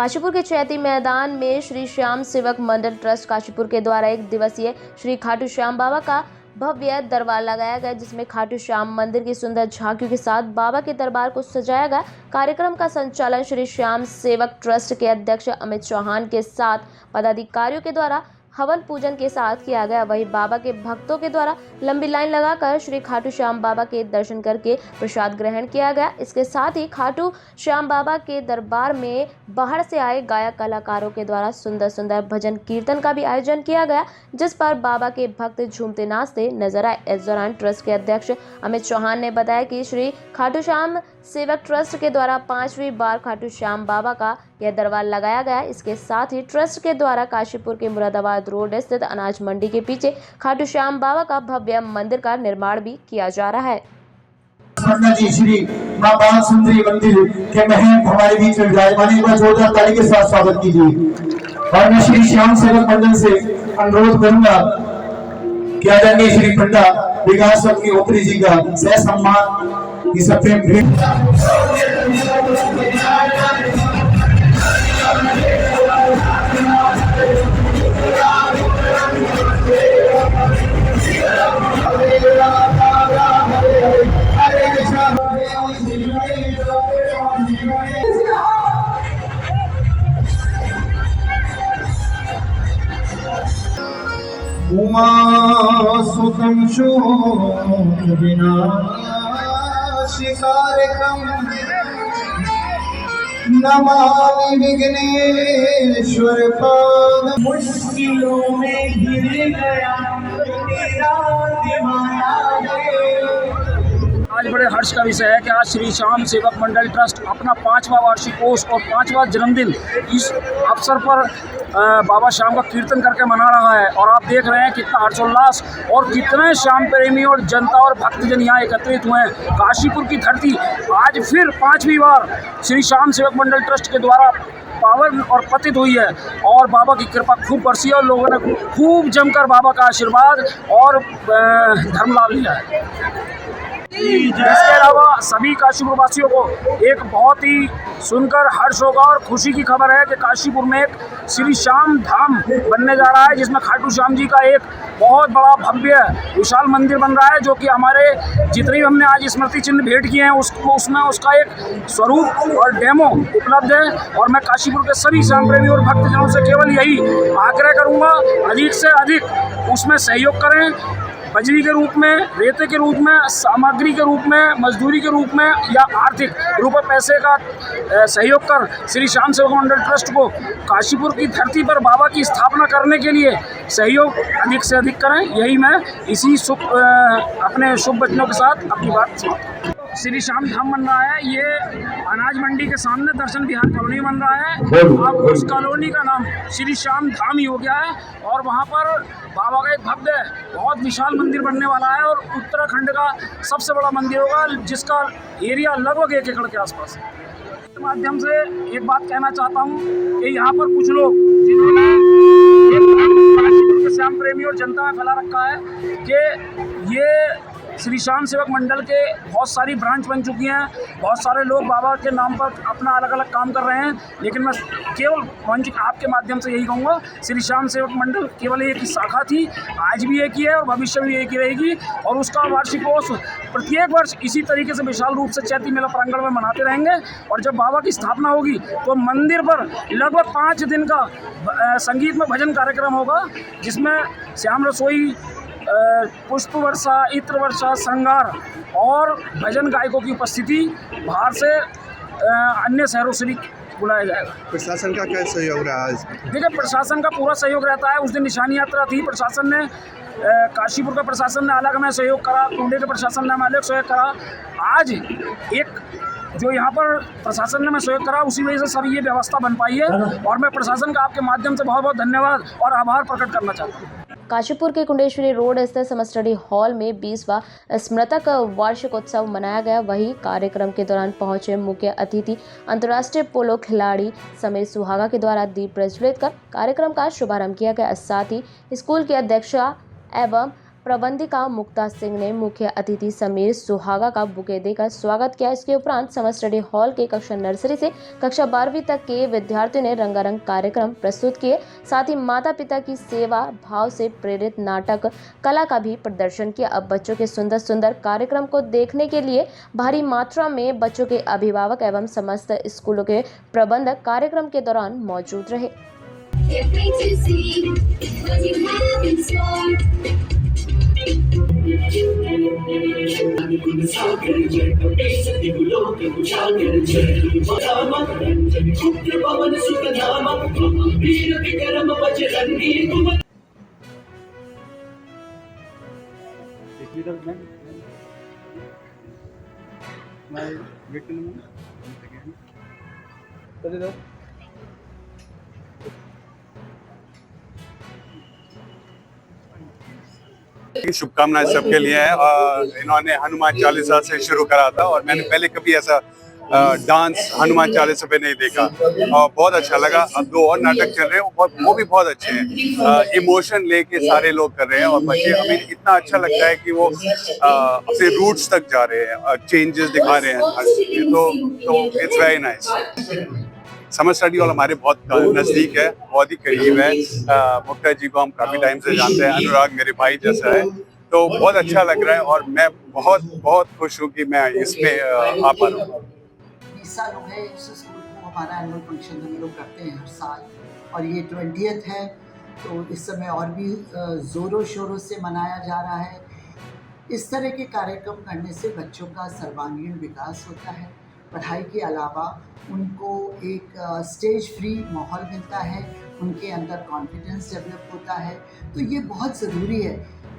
काशीपुर के चैती मैदान में श्री श्याम सेवक मंडल ट्रस्ट काशीपुर के द्वारा एक दिवसीय श्री खाटू श्याम बाबा का भव्य दरबार लगाया गया, जिसमें खाटू श्याम मंदिर की सुंदर झांकियों के साथ बाबा के दरबार को सजाया गया। कार्यक्रम का संचालन श्री श्याम सेवक ट्रस्ट के अध्यक्ष अमित चौहान के साथ पदाधिकारियों के द्वारा हवन पूजन के साथ किया गया। वहीं बाबा के भक्तों के द्वारा लंबी लाइन लगाकर श्री खाटू श्याम बाबा के दर्शन करके प्रसाद ग्रहण किया गया। इसके साथ ही खाटू श्याम बाबा के दरबार में बाहर से आए गायक कलाकारों के द्वारा सुंदर सुंदर भजन कीर्तन का भी आयोजन किया गया, जिस पर बाबा के भक्त झूमते नाचते नजर आए। इस दौरान ट्रस्ट के अध्यक्ष अमित चौहान ने बताया कि श्री खाटू श्याम सेवक ट्रस्ट के द्वारा 5वीं बार खाटू श्याम बाबा का यह दरबार लगाया गया। इसके साथ ही ट्रस्ट के द्वारा काशीपुर के मुरादाबाद रोड स्थित अनाज मंडी के पीछे खाटू श्याम बाबा का भव्य मंदिर का निर्माण भी किया जा रहा है। जी श्री मां बाल सुंदरी मंदिर के महंत हमारे बीच में विराजमान, एक बार जोरदार ताली के साथ स्वागत कीजिए। और मैं श्री श्याम सेवक मंडल से अनुरोध करूंगा कि आदरणीय श्री पंडा विकास ओपरी जी का सह सम्मान इस अपने भेंट उमा सुतम शोक विनाशिकारकम नमामि विघ्नेश्वर पाद। मुश्किलों में घिर गया तेरा दीवाना है। आज बड़े हर्ष का विषय है कि आज श्री श्याम सेवक मंडल ट्रस्ट अपना 5वां वार्षिकोत्सव और 5वां जन्मदिन इस अवसर पर बाबा श्याम का कीर्तन करके मना रहा है। और आप देख रहे हैं कितना हर्षोल्लास और कितने श्याम प्रेमी और जनता और भक्तजन यहाँ एकत्रित हुए हैं। काशीपुर की धरती आज फिर 5वीं बार श्री श्याम सेवक मंडल ट्रस्ट के द्वारा पावन और पतित हुई है और बाबा की कृपा खूब बरसी है और लोगों ने खूब जमकर बाबा का आशीर्वाद और धर्म लाभ लिया है। इसके अलावा सभी काशीपुर वासियों को एक बहुत ही सुनकर हर्ष होगा और खुशी की खबर है कि काशीपुर में एक श्री श्याम धाम बनने जा रहा है, जिसमें खाटू श्याम जी का एक बहुत बड़ा भव्य विशाल मंदिर बन रहा है, जो कि हमारे जितने भी हमने आज स्मृति चिन्ह भेंट किए हैं उसमें उसका एक स्वरूप और डेमो उपलब्ध है। और मैं काशीपुर के सभी श्याम प्रेमी और भक्तजनों से केवल यही आग्रह करूँगा, अधिक से अधिक उसमें सहयोग करें। बजरी के रूप में, रेते के रूप में, सामग्री के रूप में, मजदूरी के रूप में या आर्थिक रुपए पैसे का सहयोग कर श्री श्याम सेवक मंडल ट्रस्ट को काशीपुर की धरती पर बाबा की स्थापना करने के लिए सहयोग अधिक से अधिक करें। यही मैं इसी अपने शुभ वचनों के साथ अपनी बात समाप्त। श्री श्याम धाम बन रहा है, ये अनाज मंडी के सामने दर्शन विहार कॉलोनी बन रहा है। अब उस कॉलोनी का नाम श्री श्याम धाम ही हो गया है और वहाँ पर बाबा का एक भव्य बहुत विशाल मंदिर बनने वाला है और उत्तराखंड का सबसे बड़ा मंदिर होगा, जिसका एरिया लगभग 1 एकड़ के आसपास है। इस माध्यम से एक बात कहना चाहता हूँ कि यहाँ पर कुछ लोग जिन्होंने एक श्याम प्रेमी और जनता में फैला रखा है कि ये श्री श्याम सेवक मंडल के बहुत सारी ब्रांच बन चुकी हैं, बहुत सारे लोग बाबा के नाम पर अपना अलग अलग काम कर रहे हैं, लेकिन मैं केवल मंच आपके माध्यम से यही कहूँगा, श्री श्याम सेवक मंडल केवल एक ही शाखा थी, आज भी एक ही है और भविष्य में भी एक ही रहेगी। और उसका वार्षिकोत्सव प्रत्येक वर्ष इसी तरीके से विशाल रूप से चैती मेला प्रांगण में मनाते रहेंगे। और जब बाबा की स्थापना होगी तो मंदिर पर लगभग 5 दिन का संगीत में भजन कार्यक्रम होगा, जिसमें श्याम रसोई, पुष्प वर्षा, इत्र वर्षा, श्रृंगार और भजन गायकों की उपस्थिति बाहर से अन्य शहरों से भी बुलाया जाएगा। प्रशासन का क्या सहयोग रहा है? देखिए, प्रशासन का पूरा सहयोग रहता है। उस दिन निशानी यात्रा थी, प्रशासन ने काशीपुर का प्रशासन ने अलग हमें सहयोग करा, टुंडे के प्रशासन ने हमें अलग सहयोग करा। आज एक जो यहाँ पर प्रशासन ने हमें सहयोग करा, उसी वजह से सभी ये व्यवस्था बन पाई है और मैं प्रशासन का आपके माध्यम से बहुत बहुत धन्यवाद और आभार प्रकट करना चाहता हूँ। काशीपुर के कुंडेश्वरी रोड स्थित समर स्टडी हॉल में 20वां स्मृतक वार्षिकोत्सव मनाया गया। वहीं कार्यक्रम के दौरान पहुंचे मुख्य अतिथि अंतर्राष्ट्रीय पोलो खिलाड़ी समीर सुहागा के द्वारा दीप प्रज्वलित कर कार्यक्रम का शुभारंभ किया गया। साथ ही स्कूल के अध्यक्षा एवं प्रबंधिका मुक्ता सिंह ने मुख्य अतिथि समीर सुहागा का बुके देकर स्वागत किया। इसके उपरांत समर स्टडी हॉल के कक्षा नर्सरी से कक्षा 12वीं तक के विद्यार्थियों ने रंगारंग कार्यक्रम प्रस्तुत किए। साथ ही माता पिता की सेवा भाव से प्रेरित नाटक कला का भी प्रदर्शन किया। अब बच्चों के सुंदर सुंदर कार्यक्रम को देखने के लिए भारी मात्रा में बच्चों के अभिभावक एवं समस्त स्कूलों के प्रबंधक कार्यक्रम के दौरान मौजूद रहे। शुभकामनाएं सबके लिए है। इन्होंने हनुमान चालीसा से शुरू करा था और मैंने पहले कभी ऐसा डांस हनुमान चालीसा पे नहीं देखा और बहुत अच्छा लगा। अब 2 और नाटक चल रहे हैं, वो भी बहुत अच्छे हैं। इमोशन लेके सारे लोग कर रहे हैं और बच्चे, हमें इतना अच्छा लगता है कि वो अपने रूट्स तक जा रहे हैं, चेंजेस दिखा रहे हैं। तो it's very nice. Summer study hall हमारे बहुत नज़दीक है, बहुत ही करीब है। मुक्ता जी को हम काफ़ी टाइम से जानते हैं, अनुराग मेरे भाई जैसा है, तो बहुत अच्छा लग रहा है और मैं बहुत खुश हूँ कि मैं इसमें आ पा रहा हूँ। 20 साल हो गए इस स्कूल को, हमारा एनुअल फंक्शन हम लोग करते हैं हर साल और ये 20th है, तो इस समय और भी ज़ोरों शोरों से मनाया जा रहा है। इस तरह के कार्यक्रम करने से बच्चों का सर्वांगीण विकास होता है। पढ़ाई के अलावा उनको एक स्टेज फ्री माहौल मिलता है, उनके अंदर कॉन्फिडेंस डेवलप होता है, तो ये बहुत ज़रूरी है।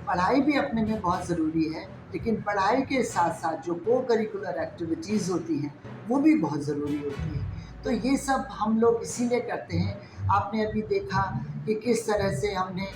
पढ़ाई भी अपने में बहुत ज़रूरी है, लेकिन पढ़ाई के साथ साथ जो को करिकुलर एक्टिविटीज़ होती हैं वो भी बहुत ज़रूरी होती है। तो ये सब हम लोग इसीलिए करते हैं। आपने अभी देखा कि किस तरह से हमने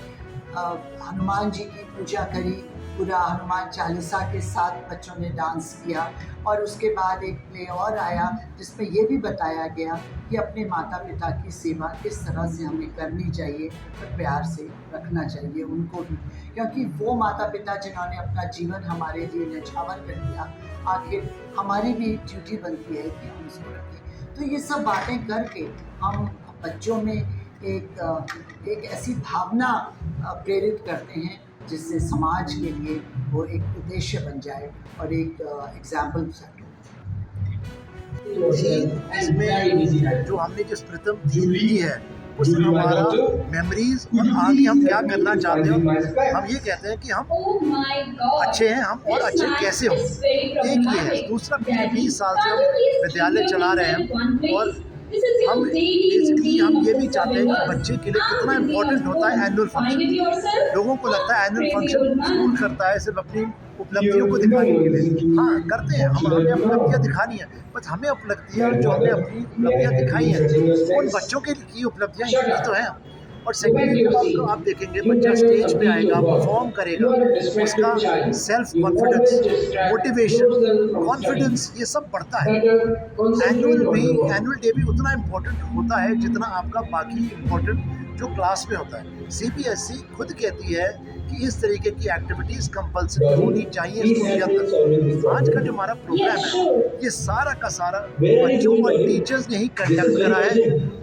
हनुमान जी की पूजा करी, पूरा हनुमान चालीसा के साथ बच्चों ने डांस किया और उसके बाद एक प्ले और आया जिसमें ये भी बताया गया कि अपने माता पिता की सेवा किस तरह से हमें करनी चाहिए और प्यार से रखना चाहिए उनको भी, क्योंकि वो माता पिता जिन्होंने अपना जीवन हमारे लिए न्यौछावर कर दिया, आखिर हमारी भी ड्यूटी बनती है कि हम उसको रखें। तो ये सब बातें करके हम बच्चों में एक ऐसी भावना प्रेरित करते हैं जिससे समाज के लिए वो एक उद्देश्य बन जाए और एक एग्जाम्पल सेट हो। इसमें जो हमने जो प्रथम थीम ली है उसमें हमारा मेमोरीज और आगे हम क्या करना चाहते हैं। हम ये कहते हैं कि हम अच्छे हैं, हम और अच्छे कैसे हों, एक ये है। दूसरा, 20 साल से हम विद्यालय चला रहे हैं और हम बेसिकली हम ये भी चाहते हैं कि बच्चे के लिए कितना इम्पोर्टेंट होता है एनुअल फंक्शन। लोगों को लगता है एनुअल फंक्शन स्कूल करता है सिर्फ अपनी उपलब्धियों को दिखाने के लिए। हाँ, करते हैं, हमें उपलब्धियाँ दिखानी है, बस हमें उपलब्धियाँ जो हमने अपनी उपलब्धियाँ दिखाई हैं उन बच्चों के की उपलब्धियाँ इतनी तो हैं। और सेकेंडली जब आप देखेंगे बच्चा स्टेज पे आएगा, परफॉर्म करेगा, उसका सेल्फ कॉन्फिडेंस, मोटिवेशन, कॉन्फिडेंस ये सब बढ़ता है। एनुअल डे भी उतना इम्पोर्टेंट होता है जितना आपका बाकी इम्पोर्टेंट जो क्लास में होता है। CBSE खुद कहती है कि इस तरीके की एक्टिविटीज़ कंपल्सरी होनी चाहिए स्कूल के अंदर। आज का जो हमारा प्रोग्राम है ये सारा का सारा बच्चों और टीचर्स ने ही कंडक्ट करा है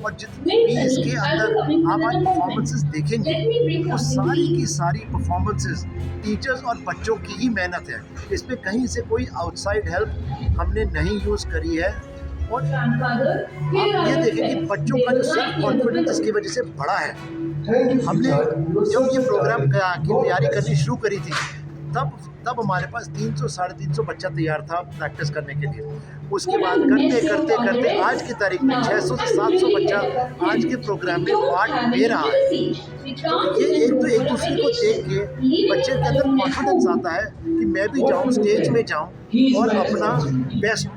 और जितनी भी इसके अंदर आप आज परफॉर्मेंसेस देखेंगे वो सारी की सारी परफॉर्मेंसेस टीचर्स और बच्चों की ही मेहनत है। इसमें कहीं से कोई आउटसाइड हेल्प हमने नहीं यूज़ करी है। और आप ये देखें कि बच्चों का जो सेल्फ कॉन्फिडेंस इसकी वजह से बढ़ा है। हमने जब ये प्रोग्राम की तैयारी करनी शुरू करी थी तब हमारे पास 300-350 बच्चा तैयार था प्रैक्टिस करने के लिए। उसके बाद करते आज की तारीख में 600 से 700 बच्चा आज के प्रोग्राम में पार्ट ले रहा है। ये एक दूसरे को देख के बच्चे के अंदर कॉन्फिडेंस आता है कि मैं भी जाऊँ, स्टेज में जाऊँ और अपना बेस्ट।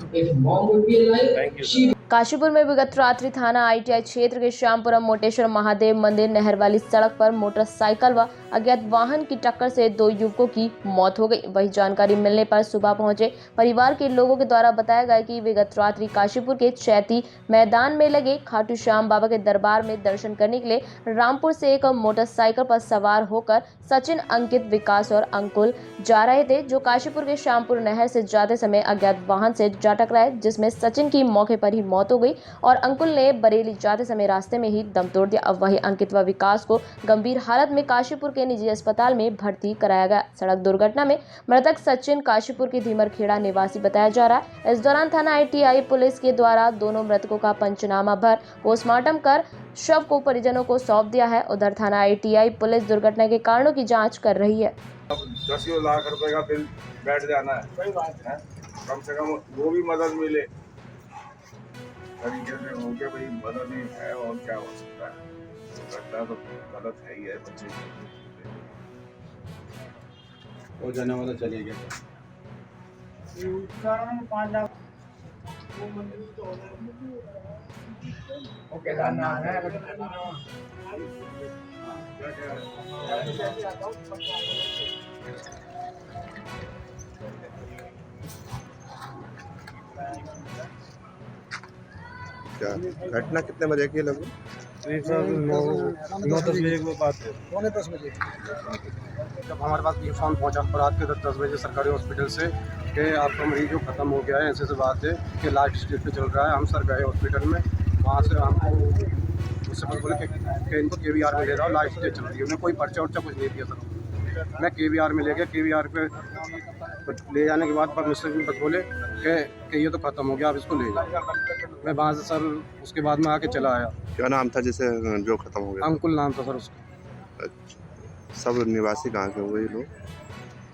काशीपुर में विगत रात्रि थाना ITI क्षेत्र के श्यामपुरम मोटेश्वर महादेव मंदिर नहर वाली सड़क पर मोटरसाइकिल व अज्ञात वाहन की टक्कर से 2 युवकों की मौत हो गई। वही जानकारी मिलने पर सुबह पहुंचे परिवार के लोगों के द्वारा बताया गया कि विगत रात्रि काशीपुर के चैती मैदान में लगे खाटू श्याम बाबा के दरबार में दर्शन करने के लिए रामपुर से एक मोटरसाइकिल पर सवार होकर सचिन, अंकित, विकास और अंकुल जा रहे थे, जो काशीपुर के श्यामपुर नहर से जाते समय अज्ञात वाहन से जा टकराए, जिसमें सचिन की मौके पर ही मौत हो गई और अंकुल ने बरेली जाते समय रास्ते में ही दम तोड़ दिया। अब वही अंकित व विकास को गंभीर हालत में काशीपुर के निजी अस्पताल में भर्ती कराया गया। सड़क दुर्घटना में मृतक सचिन काशीपुर के धीमरखेड़ा निवासी बताया जा रहा है। इस दौरान थाना ITI पुलिस के द्वारा दोनों मृतकों का पंचनामा भर पोस्टमार्टम कर शव को परिजनों को सौंप दिया है। उधर थाना ITI पुलिस दुर्घटना के कारणों की जाँच कर रही है। 10 लाख रुपए का बिल बैठ जाना है, सही बात है। कम से कम वो भी मदद मिले तरीके से हो के, भाई मदद ही है और क्या हो सकता है। घटना तो गलत है ही है। बच्चे वो जाने वाला चले गया। 5 लाख ओके केदारनाथ है। क्या घटना कितने बजे की है लगभग? 9-10 बजे की बात है। 9:30 बजे जब हमारे पास ये फ़ोन पहुंचा रात के 10 बजे सरकारी हॉस्पिटल से कि आपका मरीज जो ख़त्म हो गया है, ऐसे बात है कि लास्ट स्टेज पे चल रहा है। हम सर गए हॉस्पिटल में, वहाँ से हमको उससे बस बोले कि इनको KVR में ले रहा हूँ, लास्ट स्टेज चल रही है। उन्हें कोई पर्चा वर्चा कुछ नहीं दिया सर। मैं KVR में ले गया, KVR पे ले जाने के बाद पर मुझसे बस बोले कि ये तो ख़त्म हो गया, आप इसको ले जाओ। मैं वहाँ से सर उसके बाद में आके चला आया। क्या नाम था जिसे जो खत्म हो गया? अंकुल नाम था सर उसका। अच्छा। सब निवासी कहाँ के हुए ये लोग?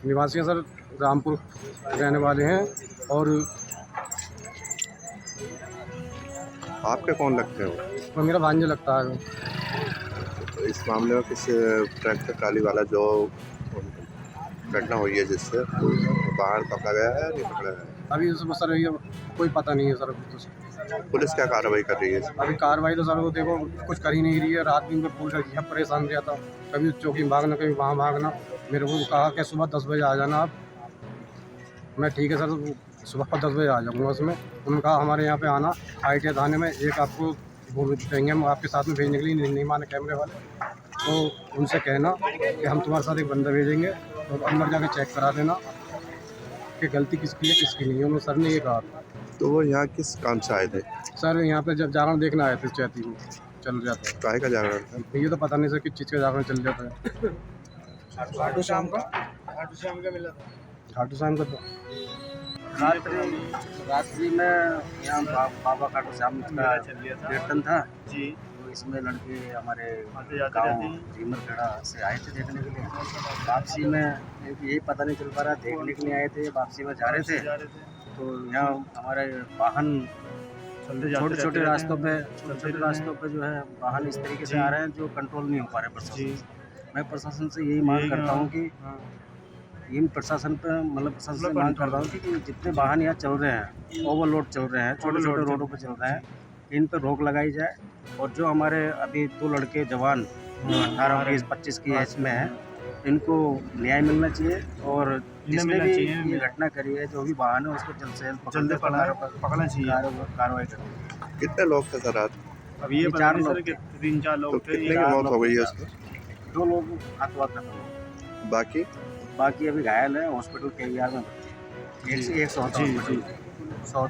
निवासी हैं सर, रामपुर रहने वाले हैं। और आपके कौन लगते हो? वो मेरा भांजा लगता है। तो इस मामले में किस ट्रैक्टर ट्राली वाला जो घटना हुई है जिससे बाहर पकड़ा गया है नहीं पकड़ा गया? अभी उसमें सर ये कोई पता नहीं है सर। पुलिस क्या कार्रवाई कर रही है? अभी कार्रवाई तो सर वो देखो कुछ कर ही नहीं रही है। रात दिन में पुलिस सब परेशान रहता, कभी चौकी भागना, कभी वहाँ भागना। मेरे को कहा कि सुबह 10 बजे आ जाना आप। मैं ठीक है सर, सुबह 10 बजे आ जाऊँगा। उसमें उन्होंने कहा हमारे यहाँ पे आना ITI थाने में, एक आपको वो देंगे हम आपके साथ में भेजने के लिए, नहीं माने कैमरे वाले, तो उनसे कहना कि हम तुम्हारे साथ एक बंदा भेजेंगे और अंदर जाके चेक करा देना कि गलती किसकी है किसकी नहीं है। उन्होंने सर ने ये कहा। तो वो यहाँ किस काम से आए थे? सर यहाँ पे जब जागरण देखना आए थे, चैती में चल जाता है। काहे का जागरण था? ये तो पता नहीं सर किस चीज़ का जागरण चल जाता है। खाटू श्याम का मिला था। खाटू श्याम का रात्रि में यहाँ बाबा खाटू श्याम का कीर्तन था जी। तो इसमें लड़के हमारे गाँव धीमरखेड़ा से आए थे देखने के लिए। वापसी में यही पता नहीं चल पा रहा, देखने के लिए आए थे, वापसी में जा रहे थे। तो यहाँ हमारे वाहन छोटे छोटे रास्तों पे जो है वाहन इस तरीके से आ रहे हैं जो कंट्रोल नहीं हो पा रहे प्रशासन से। मैं प्रशासन से यही मांग करता हूँ कि इन प्रशासन पे प्रशासन से मांग करता हूँ कि जितने वाहन यहाँ चल रहे हैं, ओवरलोड चल रहे हैं, छोटे छोटे रोडों पर चल रहे हैं, इन पर रोक लगाई जाए। और जो हमारे अभी 2 लड़के जवान 18, 20, 25 की एज में हैं, इनको न्याय मिलना चाहिए। और जिसने भी ये घटना करी है, जो भी वाहन है, उसको जल्द से जल्द पकड़ना चाहिए, कार्रवाई करनी। कितने लोग थे सर रात? अब ये 4 लोग, 3-4 लोग थे। कितने की मौत हो गई है उसमें? 2 लोग हाथ खत्म। बाकी अभी घायल है, हॉस्पिटल KVR में 100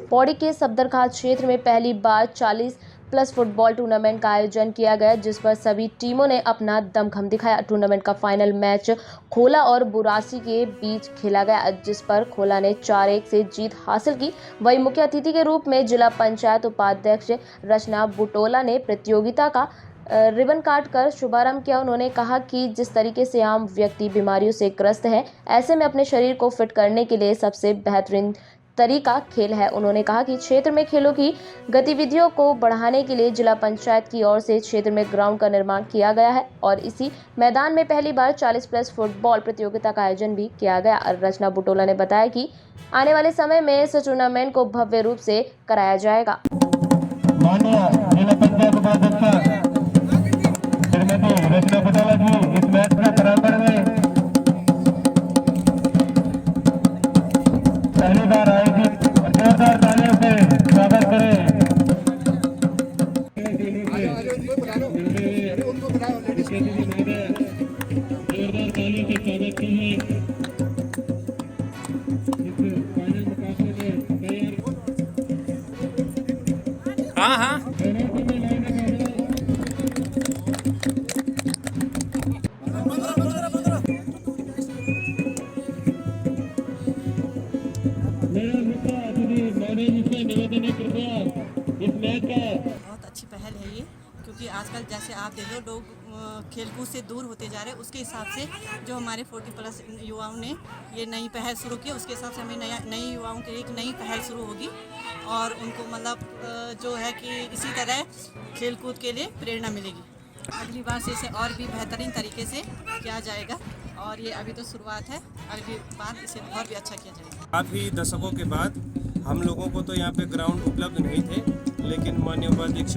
पौड़ी के सफदरखाल क्षेत्र में पहली बार 40+ फुटबॉल टूर्नामेंट का आयोजन किया गया, जिस पर सभी टीमों ने अपना दमखम दिखाया। टूर्नामेंट का फाइनल मैच खोला और बुरासी के बीच खेला गया, जिस पर खोला ने 4-1 से जीत हासिल की। वही मुख्य अतिथि के रूप में जिला पंचायत उपाध्यक्ष रचना बुटोला ने प्रतियोगिता का रिबन काट कर शुभारंभ किया। उन्होंने कहा कि जिस तरीके से आम व्यक्ति बीमारियों से ग्रस्त है, ऐसे में अपने शरीर को फिट करने के लिए सबसे बेहतरीन तरीका खेल है। उन्होंने कहा कि क्षेत्र में खेलों की गतिविधियों को बढ़ाने के लिए जिला पंचायत की ओर से क्षेत्र में ग्राउंड का निर्माण किया गया है और इसी मैदान में पहली बार 40+ फुटबॉल प्रतियोगिता का आयोजन भी किया गया। रचना बुटोला ने बताया कि आने वाले समय में इस टूर्नामेंट को भव्य रूप से कराया जाएगा। माननीय जिला पंचायत उपाध्यक्ष श्रीमती रचना बुटोला जी इस मैच के प्रांगण में पहली बार आयोजित और जोरदार तालियों से स्वागत करें। बहुत अच्छी पहल है ये, क्योंकि आजकल जैसे आप देख लो लोग खेलकूद से दूर होते जा रहे हैं। उसके हिसाब से जो हमारे 40+ युवाओं ने ये नई पहल शुरू की, उसके हिसाब से हमें नए युवाओं के लिए एक नई पहल शुरू होगी और उनको मतलब जो है कि इसी तरह खेलकूद के लिए प्रेरणा मिलेगी। अगली बार से इसे और भी बेहतरीन तरीके से किया जाएगा और ये अभी तो शुरुआत है, अगली बार इसे और भी अच्छा किया जाएगा। काफ़ी दशकों के बाद हम लोगों को तो यहाँ पे ग्राउंड उपलब्ध नहीं थे, लेकिन माननीय उपाध्यक्ष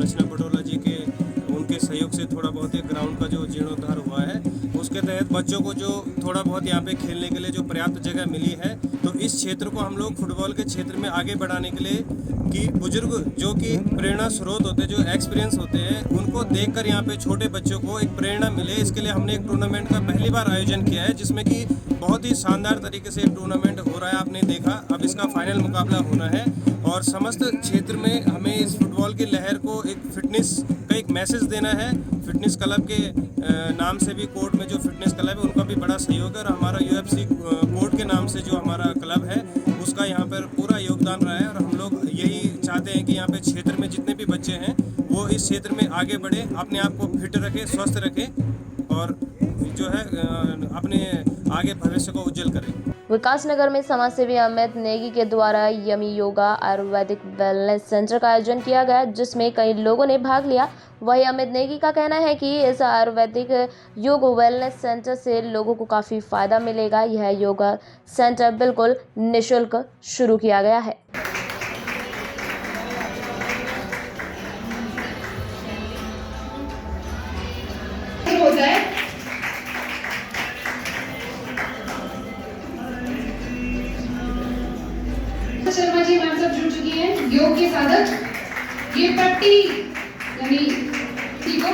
रचना बुटोला जी के उनके सहयोग से थोड़ा बहुत एक ग्राउंड का जो जीर्णोद्धार हुआ है, उसके तहत बच्चों को जो थोड़ा बहुत यहाँ पे खेलने के लिए जो पर्याप्त जगह मिली है, तो इस क्षेत्र को हम लोग फुटबॉल के क्षेत्र में आगे बढ़ाने के लिए कि बुजुर्ग जो कि प्रेरणा स्रोत होते हैं, जो एक्सपीरियंस होते हैं, उनको देखकर यहाँ पे छोटे बच्चों को एक प्रेरणा मिले, इसके लिए हमने एक टूर्नामेंट का पहली बार आयोजन किया है, जिसमें कि बहुत ही शानदार तरीके से टूर्नामेंट हो रहा है। आपने देखा, अब इसका फाइनल मुकाबला होना है और समस्त क्षेत्र में हमें इस फुटबॉल की लहर को एक फिटनेस का एक मैसेज देना है। फिटनेस क्लब के नाम से भी कोर्ट में जो फिटनेस क्लब है उनका भी बड़ा सहयोग है और हमारा UFC कोर्ट के नाम से जो हमारा क्लब है उसका यहाँ पर पूरा योगदान रहा है और हम लोग यही चाहते हैं कि यहाँ पे क्षेत्र में जितने भी बच्चे हैं वो इस क्षेत्र में आगे बढ़े, अपने आप को फिट रखें, स्वस्थ रखें और जो है अपने आगे भविष्य को उज्जवल करें। विकासनगर में समाजसेवी अमित नेगी के द्वारा yummy yoga Ayurvedic wellness centre का आयोजन किया गया, जिसमें कई लोगों ने भाग लिया। वही अमित नेगी का कहना है कि इस आयुर्वेदिक योग वेलनेस सेंटर से लोगों को काफ़ी फ़ायदा मिलेगा। यह योगा सेंटर बिल्कुल निःशुल्क शुरू किया गया है। शर्मा जी हमारे साथ जुड़ चुकी हैं, योग के साधक। ये पट्टी यानी ठीक हो।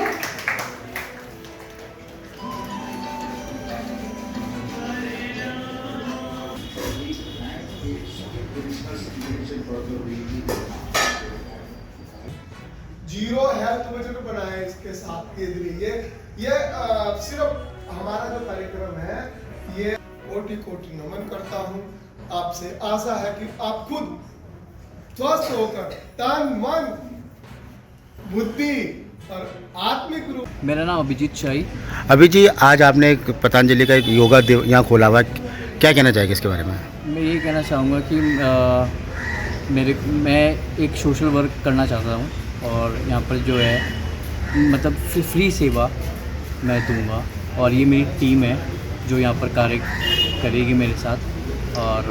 जीरो हेल्थ बजट बनाया इसके साथ के लिए ये सिर्फ हमारा जो कार्यक्रम है ये कोटि नमन करता हूँ। आपसे आशा है कि आप खुद स्वस्थ होकर तन मन बुद्धि और आत्मिक रूप। मेरा नाम अभिजीत शाही। अभी जी, आज आपने एक पतंजलि का एक योगा यहाँ खोला हुआ, क्या कहना चाहेंगे इसके बारे में? मैं ये कहना चाहूँगा कि मैं एक सोशल वर्क करना चाहता हूँ और यहाँ पर जो है मतलब फ्री सेवा मैं दूँगा और ये मेरी टीम है जो यहाँ पर कार्य करेगी मेरे साथ। और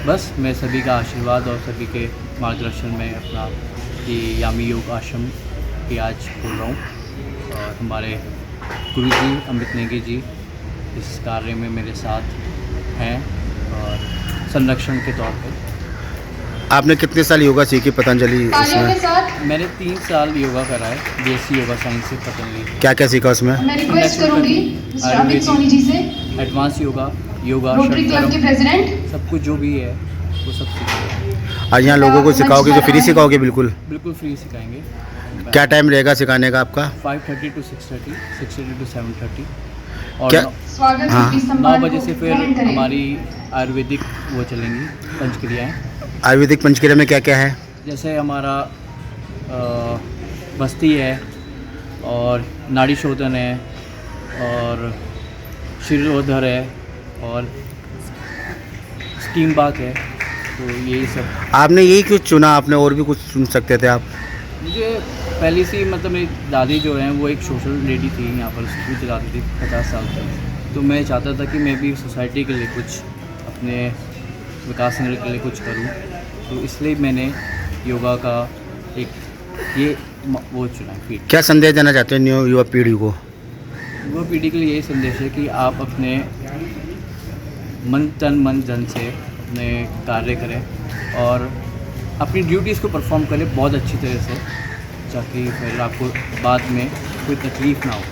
बस मैं सभी का आशीर्वाद और सभी के मार्गदर्शन में अपना ये यामी योग आश्रम की आज खोल रहा हूँ और हमारे गुरुजी अमित नेगी जी इस कार्य में मेरे साथ हैं और संरक्षण के तौर पे। आपने कितने साल योगा सीखी पतंजलि इसमें? मैंने 3 साल योगा करा है, BSc योगा साइंस से पतंजलि। क्या क्या सीखा उसमें? मैं रिक्वेस्ट करूंगी मिस्टर अमित सोनी जी से, एडवांस योगा रोटरी क्लब के प्रेसिडेंट, सब कुछ जो भी है वो सब सीखेंगे। आज यहाँ लोगों को सिखाओगे जो फ्री सिखाओगे? बिल्कुल फ्री सिखाएंगे। क्या टाइम रहेगा सिखाने का आपका? 5:30 to 6:30, 6:30 to 7:30 और क्या? 9 बजे से फिर हमारी आयुर्वेदिक वो चलेंगी पंचक्रियाएँ। आयुर्वेदिक पंचक्रिया में क्या क्या है? जैसे हमारा बस्ती है और नाड़ी शोधन है और शिरोधर है और स्टीम बाथ है तो यही सब। आपने यही क्यों चुना? आपने और भी कुछ चुन सकते थे आप। मुझे पहले से ही मतलब मेरी दादी जो है वो एक सोशल लेडी थी, यहाँ पर स्कूल चलाती थी 50 साल तक। तो मैं चाहता था कि मैं भी सोसाइटी के लिए कुछ, अपने विकास नगर के लिए कुछ करूं, तो इसलिए मैंने योगा का एक ये वो चुना फील्ड। क्या संदेश देना चाहते हैं न्यू युवा पीढ़ी को? युवा पीढ़ी के लिए यही संदेश है कि आप अपने मन धन से अपने कार्य करें और अपनी ड्यूटीज़ को परफॉर्म करें बहुत अच्छी तरह से, ताकि फिर आपको बाद में कोई तकलीफ़ ना हो।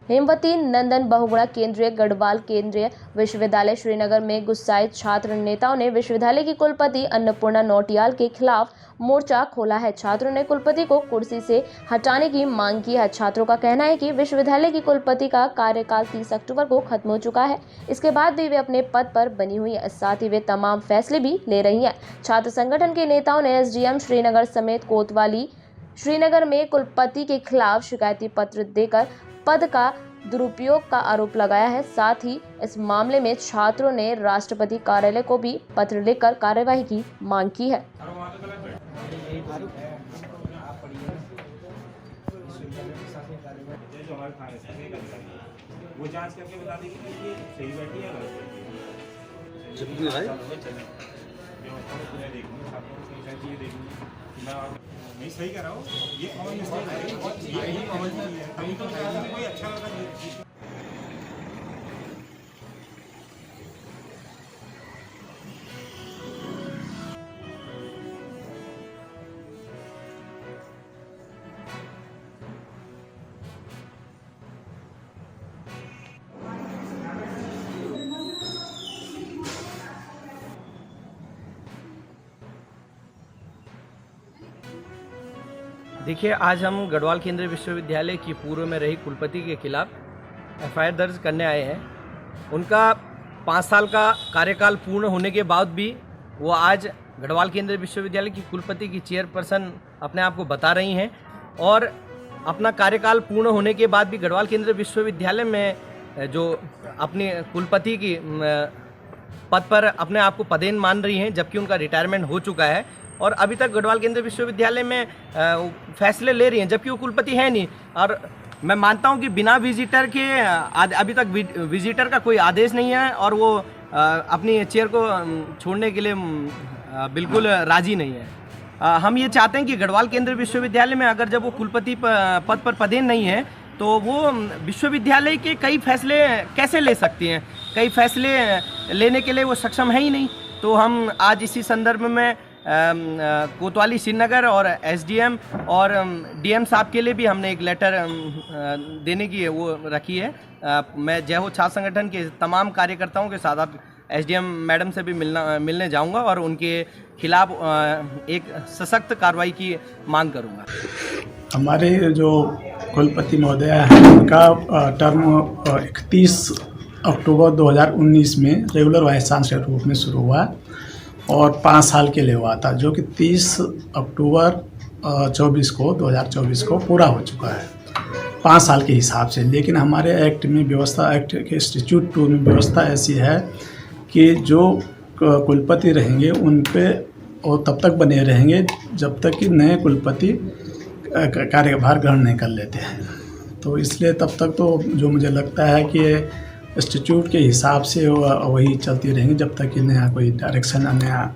हेमवती नंदन बहुगुणा केंद्रीय गढ़वाल केंद्रीय विश्वविद्यालय श्रीनगर में गुस्साए छात्र नेताओं ने विश्वविद्यालय की कुलपति अन्नपूर्णा नौटियाल के खिलाफ मोर्चा खोला है। छात्रों ने कुलपति को कुर्सी से हटाने की मांग की है। छात्रों का कहना है कि विश्वविद्यालय की कुलपति का कार्यकाल 30 अक्टूबर को खत्म हो चुका है। इसके बाद भी वे अपने पद पर बनी हुई है, साथ ही वे तमाम फैसले भी ले रही हैं। छात्र संगठन के नेताओं ने एसडीएम श्रीनगर समेत कोतवाली श्रीनगर में कुलपति के खिलाफ शिकायती पत्र देकर पद का दुरुपयोग का आरोप लगाया है। साथ ही इस मामले में छात्रों ने राष्ट्रपति कार्यालय को भी पत्र लिखकर कार्यवाही की मांग की है। वो जांच करके बता देगी कि ये सही बैठी है मैं सही कर रहा हूँ, ये कॉमन मिस्टेक है, ये कॉमन चीज़ है, कहीं तो कोई अच्छा लगा। देखिए, आज हम गढ़वाल केंद्रीय विश्वविद्यालय की पूर्व में रही कुलपति के खिलाफ एफआईआर दर्ज करने आए हैं। उनका 5 साल का कार्यकाल पूर्ण होने के बाद भी वो आज गढ़वाल केंद्रीय विश्वविद्यालय की कुलपति की चेयरपर्सन अपने आप को बता रही हैं और अपना कार्यकाल पूर्ण होने के बाद भी गढ़वाल केंद्रीय विश्वविद्यालय में जो अपनी कुलपति की पद पर अपने आप को पदेन मान रही हैं, जबकि उनका रिटायरमेंट हो चुका है और अभी तक गढ़वाल केंद्रीय विश्वविद्यालय में फैसले ले रही हैं, जबकि वो कुलपति है नहीं। और मैं मानता हूं कि बिना विजिटर के अभी तक विजिटर का कोई आदेश नहीं है और वो अपनी चेयर को छोड़ने के लिए बिल्कुल राजी नहीं है। हम ये चाहते हैं कि गढ़वाल केंद्रीय विश्वविद्यालय में अगर जब वो कुलपति पद पर पदेन नहीं है तो वो विश्वविद्यालय के कई फैसले कैसे ले सकती हैं, कई फैसले लेने के लिए वो सक्षम है ही नहीं। तो हम आज इसी संदर्भ में कोतवाली श्रीनगर और एसडीएम और डीएम साहब के लिए भी हमने एक लेटर देने की वो रखी है। मैं जय हो छात्र संगठन के तमाम कार्यकर्ताओं के साथ अब एसडीएम मैडम से भी मिलने जाऊंगा और उनके खिलाफ एक सशक्त कार्रवाई की मांग करूंगा। हमारे जो कुलपति महोदय हैं उनका टर्म 31 अक्टूबर 2019 में रेगुलर वाइस चांसलर के रूप में शुरू हुआ और 5 साल के लिए हुआ था, जो कि 30 अक्टूबर 2024 को पूरा हो चुका है 5 साल के हिसाब से। लेकिन हमारे एक्ट में व्यवस्था, एक्ट के स्टैट्यूट 2 में व्यवस्था ऐसी है कि जो कुलपति रहेंगे उन पे वो तब तक बने रहेंगे जब तक कि नए कुलपति कार्यभार ग्रहण नहीं कर लेते हैं। तो इसलिए तब तक तो जो मुझे लगता है कि इंस्टीट्यूट के हिसाब से वही चलती रहेंगी जब तक कि नया कोई डायरेक्शन, नया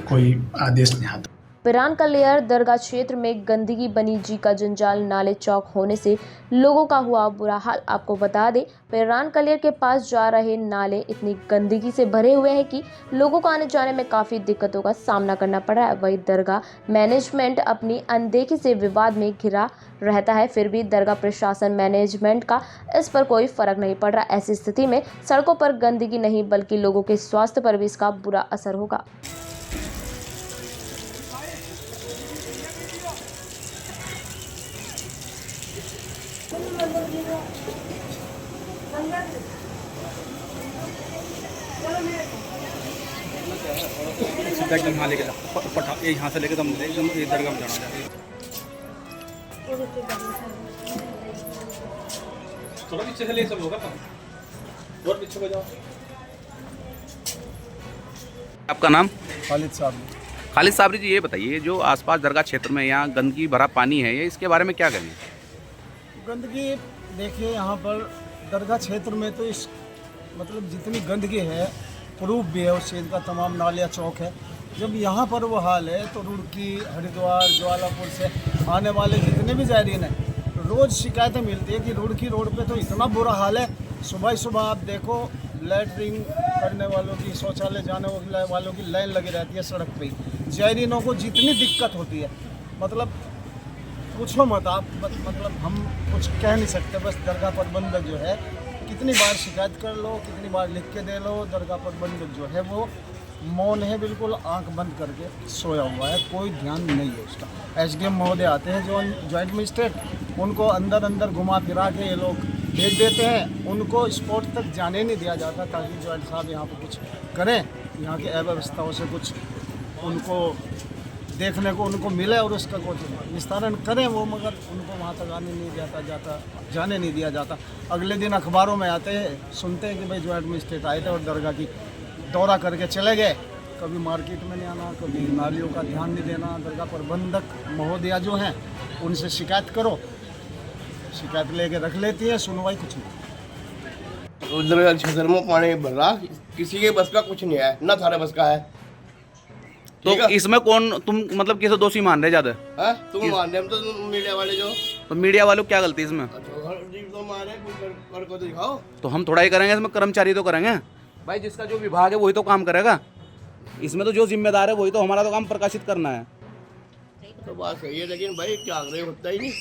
कोई आदेश नहीं आता। पिरान का लेयर दरगाह क्षेत्र में गंदगी बनी जी का जंजाल, नाले चौक होने से लोगों का हुआ बुरा हाल। आपको बता दें, पिरान कलियर के पास जा रहे नाले इतनी गंदगी से भरे हुए हैं कि लोगों को आने जाने में काफ़ी दिक्कतों का सामना करना पड़ रहा है। वही दरगाह मैनेजमेंट अपनी अनदेखी से विवाद में घिरा रहता है, फिर भी दरगाह प्रशासन मैनेजमेंट का इस पर कोई फर्क नहीं पड़ रहा। ऐसी स्थिति में सड़कों पर गंदगी नहीं बल्कि लोगों के स्वास्थ्य पर भी इसका बुरा असर होगा। सीधा एकदम यहाँ लेके जा, पटा ये यहाँ से लेके एकदम ये दरगाह में जाना चाहिए। थोड़ा पीछे से ले सब होगा, और पीछे को जाओ। आपका नाम? खालिद साहब। खालिद साबरी जी, ये बताइए जो आसपास दरगाह क्षेत्र में यहाँ गंदगी भरा पानी है, ये इसके बारे में क्या कहेंगे? गंदगी देखिए यहाँ पर दरगाह क्षेत्र में तो इस मतलब जितनी गंदगी है प्रूफ भी है उस चीज़ का, तमाम नालिया चौक है। जब यहाँ पर वो हाल है तो रुड़की, हरिद्वार, ज्वालापुर से आने वाले जितने भी जायरीन हैं रोज़ शिकायतें मिलती है कि रुड़की रोड पे तो इतना बुरा हाल है। सुबह ही सुबह आप देखो लैटरिन करने वालों की, शौचालय जाने वालों की लाइन लगी रहती है सड़क पे। जायरीनों को जितनी दिक्कत होती है मतलब पूछो मत आप, मतलब हम कुछ कह नहीं सकते। बस दरगाह प्रबंधक जो है कितनी बार शिकायत कर लो, कितनी बार लिख के दे लो, दरगाह प्रबंधक जो है वो मौन है, बिल्कुल आंख बंद करके सोया हुआ है, कोई ध्यान नहीं है उसका। एसडीएम महोदय आते हैं जो जॉइंट मजिस्ट्रेट, उनको अंदर अंदर घुमा फिरा के ये लोग भेज देते हैं, उनको स्पॉट तक जाने नहीं दिया जाता ताकि जॉइंट साहब यहाँ पर कुछ करें, यहाँ की अव्यवस्थाओं से कुछ उनको देखने को उनको मिले और उसका कुछ निस्तारण करें वो, मगर उनको वहाँ तक आने नहीं जाने नहीं दिया जाता। अगले दिन अखबारों में आते हैं, सुनते हैं कि भाई जॉइंट मजिस्ट्रेट आए थे और दरगाह की दौरा करके चले गए। कभी मार्केट में नहीं आना, कभी नालियों का ध्यान नहीं देना। दरगाह प्रबंधक महोदया जो हैं उनसे शिकायत करो, शिकायत लेके रख लेती है, सुनवाई कुछ नहीं। दरगाह क्षेत्र में पानी भर रहा, किसी के बस का कुछ नहीं है, ना थारे बस का है। तो इसमें कौन तुम मतलब किसे दोषी मान रहे ज्यादा? तुम मान रहे, हम तो मीडिया वाले जो। तो मीडिया वालों को क्या गलती है इसमें? तो मारे कर को दिखाओ। तो हम थोड़ा ही करेंगे इसमें, कर्मचारी तो करेंगे भाई, जिसका जो विभाग है वही तो काम करेगा। इसमें तो जो जिम्मेदार है वही तो, हमारा तो काम प्रकाशित करना है। तो बात सही है, लेकिन भाई क्या करे, होता ही नहीं।